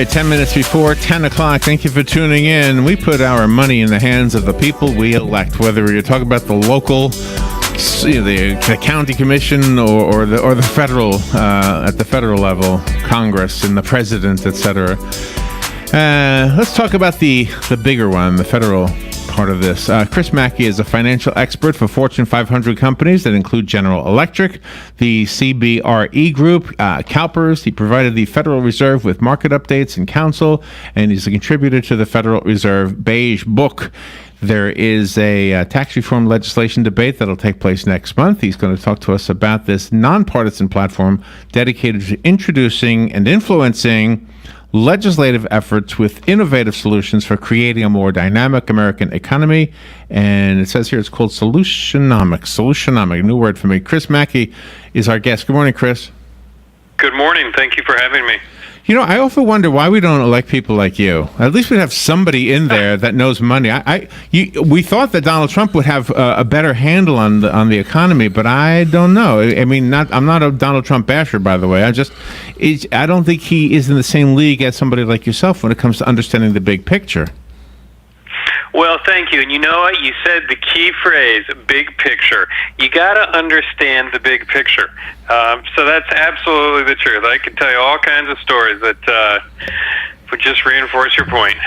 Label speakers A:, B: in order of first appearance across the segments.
A: right, 10 minutes before 10 o'clock. Thank you for tuning in. We put our money in the hands of the people we elect, whether you're talking about the local, the county commission or the federal, at the federal level, Congress and the president, etc. Let's talk about the bigger one, the federal part of this. Chris Macke is a financial expert for Fortune 500 companies that include General Electric, the CBRE Group, CalPERS. He provided the Federal Reserve with market updates and counsel, and he's a contributor to the Federal Reserve Beige Book. There is a tax reform legislation debate that'll take place next month. He's going to talk to us about this nonpartisan platform dedicated to introducing and influencing legislative efforts with innovative solutions for creating a more dynamic American economy. And it says here it's called Solutionomics. Solutionomics, a new word for me. Chris Macke is our guest. Good morning, Chris.
B: Good morning. Thank you for having me.
A: You know, I often wonder why we don't elect people like you. At least we'd have somebody in there that knows money. We thought that Donald Trump would have a better handle on the economy, but I don't know. I mean, I'm not a Donald Trump basher, by the way. I don't think he is in the same league as somebody like yourself when it comes to understanding the big picture.
B: Well, thank you. And you know what? You said the key phrase, big picture. You got to understand the big picture. So that's absolutely the truth. I could tell you all kinds of stories that would just reinforce your point.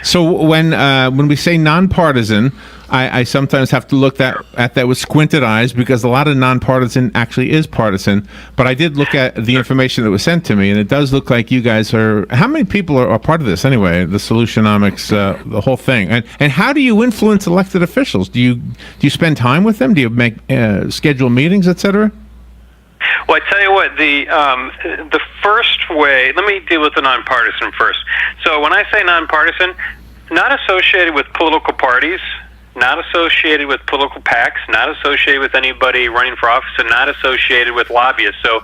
A: So when we say nonpartisan, I sometimes have to look at that with squinted eyes because a lot of nonpartisan actually is partisan. But I did look at the information that was sent to me, and it does look like you guys are. How many people are part of this anyway? The Solutionomics, the whole thing, and how do you influence elected officials? Do you spend time with them? Do you make schedule meetings, etc.?
B: Well, I tell you what, the first way. Let me deal with the nonpartisan first. So when I say nonpartisan, not associated with political parties, not associated with political PACs, not associated with anybody running for office, and not associated with lobbyists. So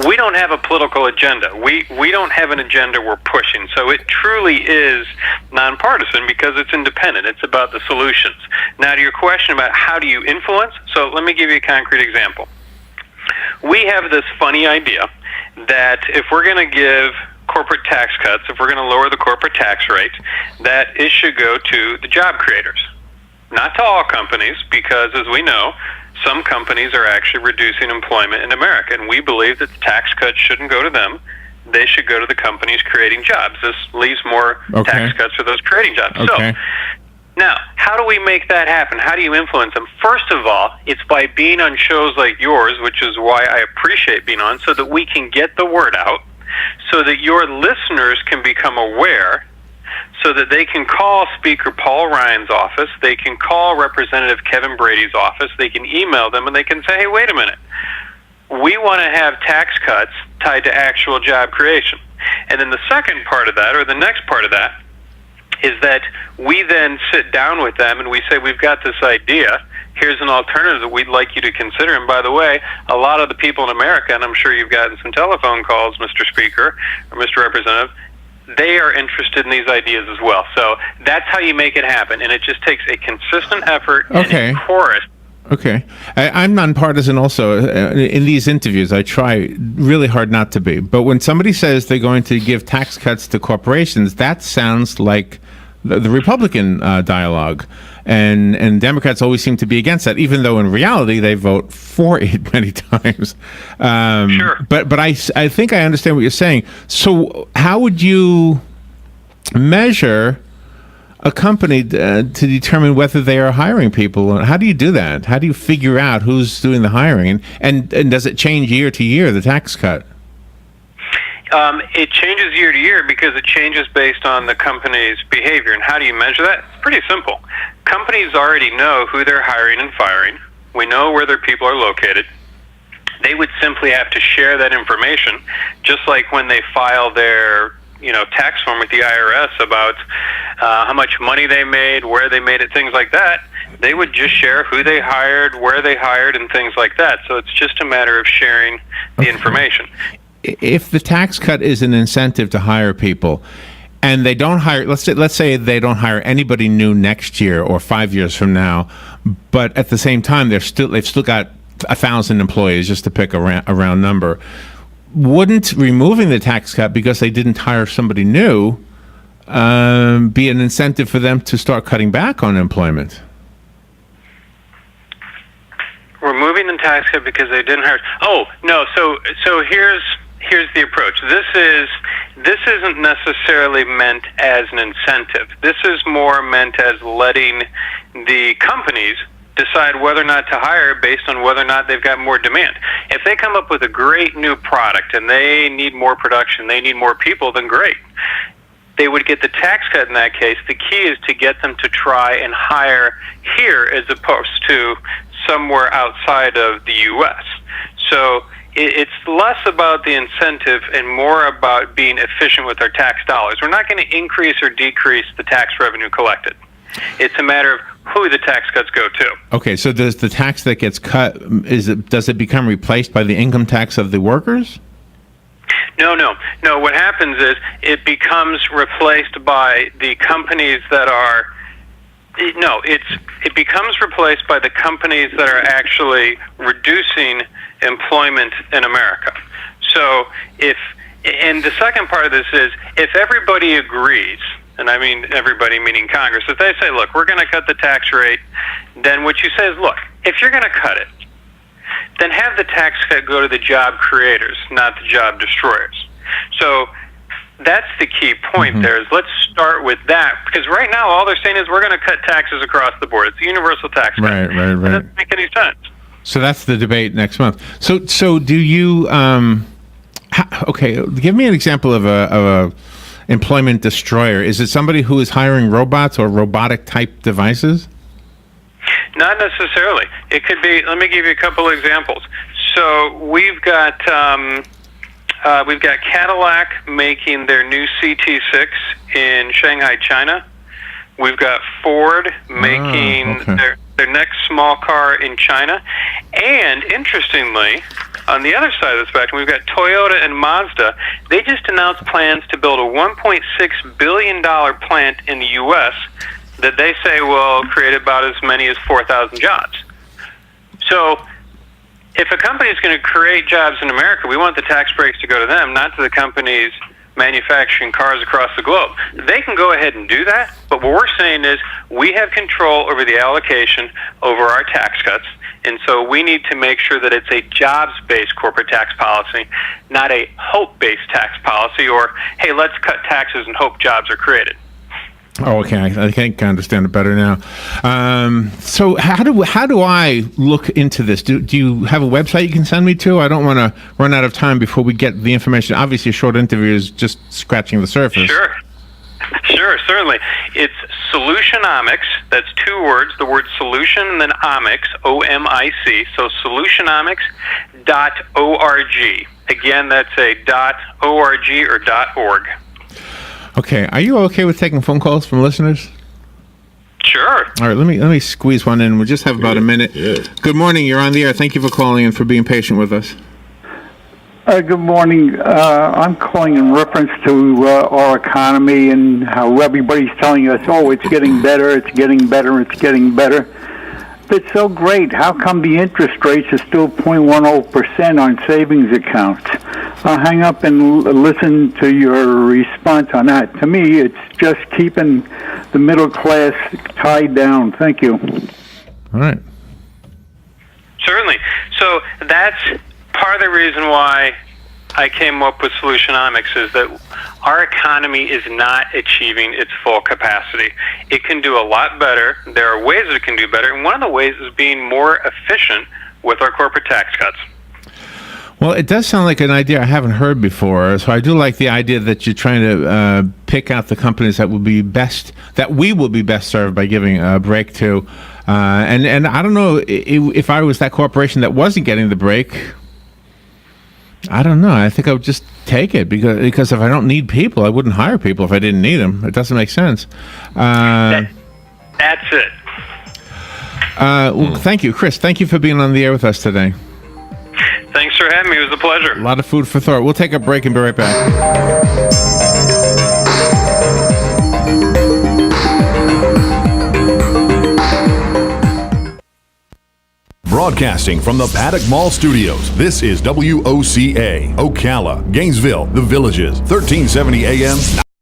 B: we don't have a political agenda. We don't have an agenda we're pushing. So it truly is nonpartisan because it's independent. It's about the solutions. Now, to your question about how do you influence, so let me give you a concrete example. We have this funny idea that if we're going to give corporate tax cuts, if we're going to lower the corporate tax rate, that it should go to the job creators. Not to all companies, because as we know, some companies are actually reducing employment in America, and we believe that the tax cuts shouldn't go to them. They should go to the companies creating jobs. This leaves more tax cuts for those creating jobs.
A: Okay.
B: So, now, how do we make that happen? How do you influence them? First of all, it's by being on shows like yours, which is why I appreciate being on, so that we can get the word out, so that your listeners can become aware, so that they can call Speaker Paul Ryan's office, they can call Representative Kevin Brady's office, they can email them, and they can say, hey, wait a minute. We want to have tax cuts tied to actual job creation. And then the second part of that, or the next part of that, is that we then sit down with them and we say, we've got this idea. Here's an alternative that we'd like you to consider. And by the way, a lot of the people in America, and I'm sure you've gotten some telephone calls, Mr. Speaker or Mr. Representative, they are interested in these ideas as well. So that's how you make it happen. And it just takes a consistent effort and a chorus.
A: Okay. I'm nonpartisan also. In these interviews, I try really hard not to be. But when somebody says they're going to give tax cuts to corporations, that sounds like the Republican dialogue. And Democrats always seem to be against that, even though in reality they vote for it many times.
B: Sure.
A: But I think I understand what you're saying. So how would you measure a company to determine whether they are hiring people? How do you do that? How do you figure out who's doing the hiring? And does it change year to year, the tax cut?
B: It changes year to year because it changes based on the company's behavior. And how do you measure that? It's pretty simple. Companies already know who they're hiring and firing. We know where their people are located. They would simply have to share that information, just like when they file their tax form with the IRS about how much money they made, where they made it, things like that. They would just share who they hired, where they hired, and things like that. So it's just a matter of sharing the information.
A: If the tax cut is an incentive to hire people, and they don't hire, let's say they don't hire anybody new next year or 5 years from now, but at the same time they've still got 1,000 employees, just to pick a round number. wouldn't removing the tax cut because they didn't hire somebody new be an incentive for them to start cutting back on employment?
B: Removing the tax cut because they didn't hire. Oh no. So here's the approach. This isn't necessarily meant as an incentive. This is more meant as letting the companies decide whether or not to hire based on whether or not they've got more demand. If they come up with a great new product and they need more production, they need more people, then great. They would get the tax cut in that case. The key is to get them to try and hire here as opposed to somewhere outside of the U.S. So it's less about the incentive and more about being efficient with our tax dollars. We're not going to increase or decrease the tax revenue collected. It's a matter of who the tax cuts go to.
A: Okay, so does the tax that gets cut, does it become replaced by the income tax of the workers?
B: No. What happens is it becomes replaced by the companies that are. No, it becomes replaced by the companies that are actually reducing employment in America. So and the second part of this is if everybody agrees, and I mean everybody meaning Congress, if they say, look, we're going to cut the tax rate, then what you say is, look, if you're going to cut it, then have the tax cut go to the job creators, not the job destroyers. So that's the key point there is let's start with that, because right now all they're saying is we're going to cut taxes across the board. It's a universal tax cut. Right. It doesn't make any sense.
A: So that's the debate next month. So do you okay, give me an example of a employment destroyer. Is it somebody who is hiring robots or robotic type devices?
B: Not necessarily. It could be. Let me give you a couple of examples. So we've got Cadillac making their new CT6 in Shanghai, China. We've got Ford making their next small car in China. And interestingly, on the other side of the spectrum, we've got Toyota and Mazda. They just announced plans to build a $1.6 billion plant in the U.S. that they say will create about as many as 4,000 jobs. So if a company is going to create jobs in America, we want the tax breaks to go to them, not to the companies manufacturing cars across the globe. They can go ahead and do that, but what we're saying is we have control over the allocation over our tax cuts, and so we need to make sure that it's a jobs-based corporate tax policy, not a hope-based tax policy, or, hey, let's cut taxes and hope jobs are created.
A: Oh, okay. I think I understand it better now. So how do I look into this? Do you have a website you can send me to? I don't want to run out of time before we get the information. Obviously, a short interview is just scratching the surface.
B: Sure, certainly. It's Solutionomics. That's two words, the word solution and then omics, O-M-I-C. So solutionomics.org. Again, that's a .org or .org.
A: Okay, are you okay with taking phone calls from listeners?
B: Sure.
A: All right, let me squeeze one in. We'll just have about a minute. Yeah. Good morning. You're on the air. Thank you for calling and for being patient with us.
C: Good morning. I'm calling in reference to our economy and how everybody's telling us, oh, it's getting better, it's getting better, it's getting better. It's so great. How come the interest rates are still 0.10% on savings accounts? I'll hang up and listen to your response on that. To me, it's just keeping the middle class tied down. Thank you.
A: All right.
B: Certainly. So that's part of the reason why I came up with Solutionomics is that our economy is not achieving its full capacity. It can do a lot better. There are ways it can do better, and one of the ways is being more efficient with our corporate tax cuts.
A: Well, it does sound like an idea I haven't heard before. So I do like the idea that you're trying to pick out the companies that will be best, that we will be best served by giving a break to. And I don't know if I was that corporation that wasn't getting the break. I don't know. I think I would just take it because if I don't need people, I wouldn't hire people if I didn't need them. It doesn't make sense.
B: That's it.
A: Well, thank you, Chris. Thank you for being on the air with us today.
B: Thanks for having me. It was a pleasure.
A: A lot of food for thought. We'll take a break and be right back.
D: Broadcasting from the Paddock Mall Studios, this is WOCA, Ocala, Gainesville, The Villages, 1370 AM,